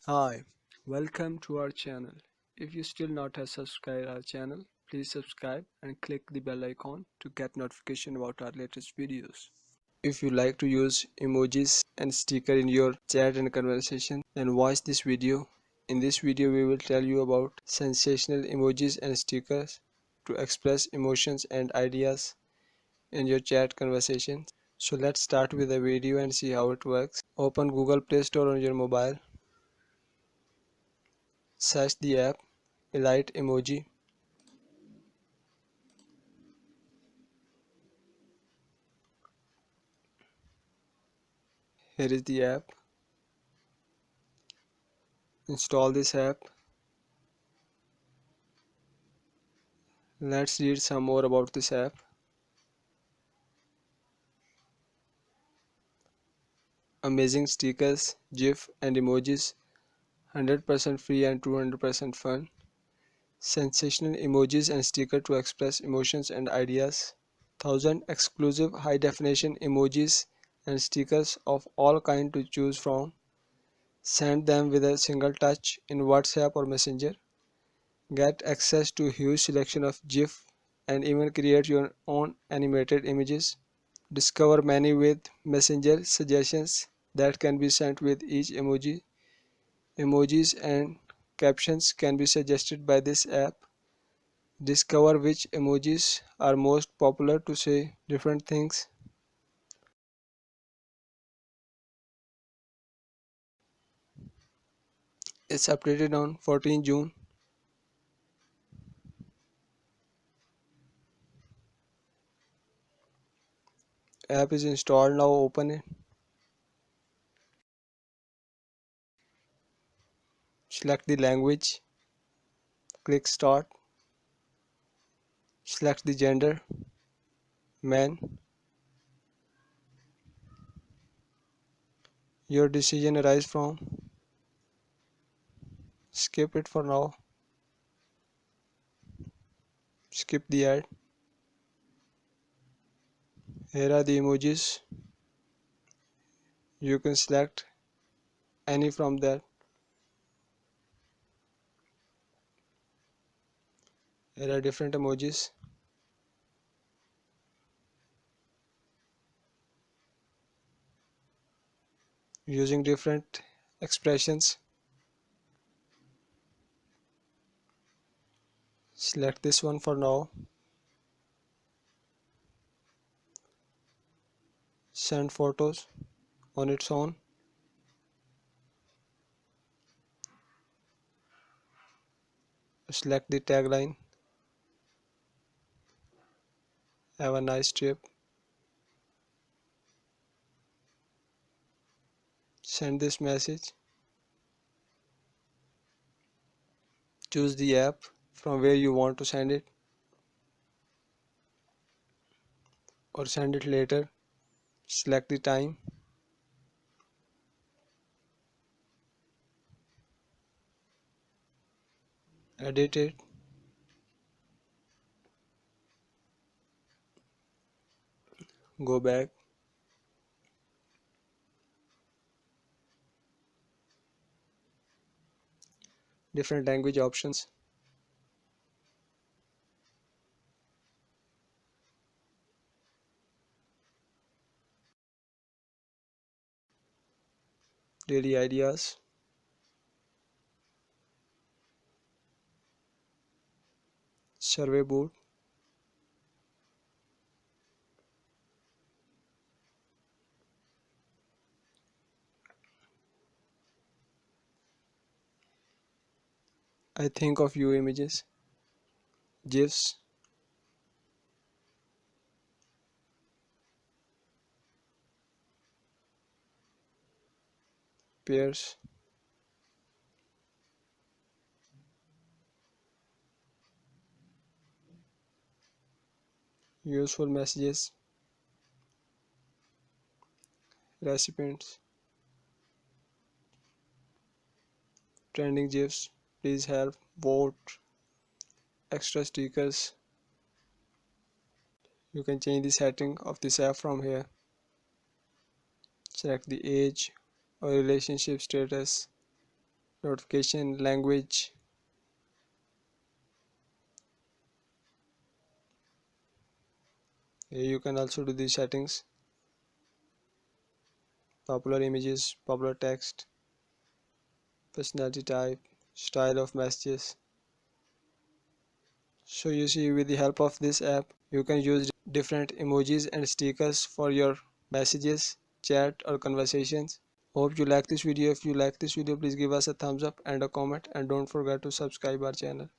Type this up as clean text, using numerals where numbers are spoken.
Hi, welcome to our channel. If you still not have subscribed our channel, please subscribe and click the bell icon to get notification about our latest videos. If you like to use emojis and sticker in your chat and conversation, then watch this video. In this video we will tell you about sensational emojis and stickers to express emotions and ideas in your chat conversation. So let's start with the video and see how it works. Open Google Play Store on your mobile. Search the app Elite Emoji. Here is the app. Install this app. Let's read some more about this app. Amazing stickers, GIF and emojis, 100% free and 200% fun. Sensational emojis and stickers to express emotions and ideas. 1000 exclusive high definition emojis and stickers of all kinds to choose from. Send them with a single touch in WhatsApp or Messenger. Get access to a huge selection of GIF and even create your own animated images. Discover many with Messenger suggestions that can be sent with each emoji. Emojis and captions can be suggested by this app. Discover which emojis are most popular to say different things. It's updated on 14 June. App is installed now. Open it. Select the language. Click start. Select the gender. Man. Your decision arises from. Skip it for now. Skip the ad. Here are the emojis. You can select any from that. Here are different emojis. Using different expressions. Select this one for now. Send photos on its own. Select the tagline. Have a nice trip. Send this message. Choose the app from where you want to send it, or send it later. Select the time. Edit it. Go back. Different language options. Daily ideas. Survey board. I think of you images. GIFs. Pairs. Useful messages. Recipients. Trending GIFs. Please help. Vote. Extra stickers. You can change the setting of this app from here. Select the age or relationship status. notification, language. Here you can also do these settings. Popular images, popular text, personality type, style of messages. So you see, with the help of this app, you can use different emojis and stickers for your messages, chat or conversations. Hope you like this video. If you like this video, please give us a thumbs up and a comment, and don't forget to subscribe our channel.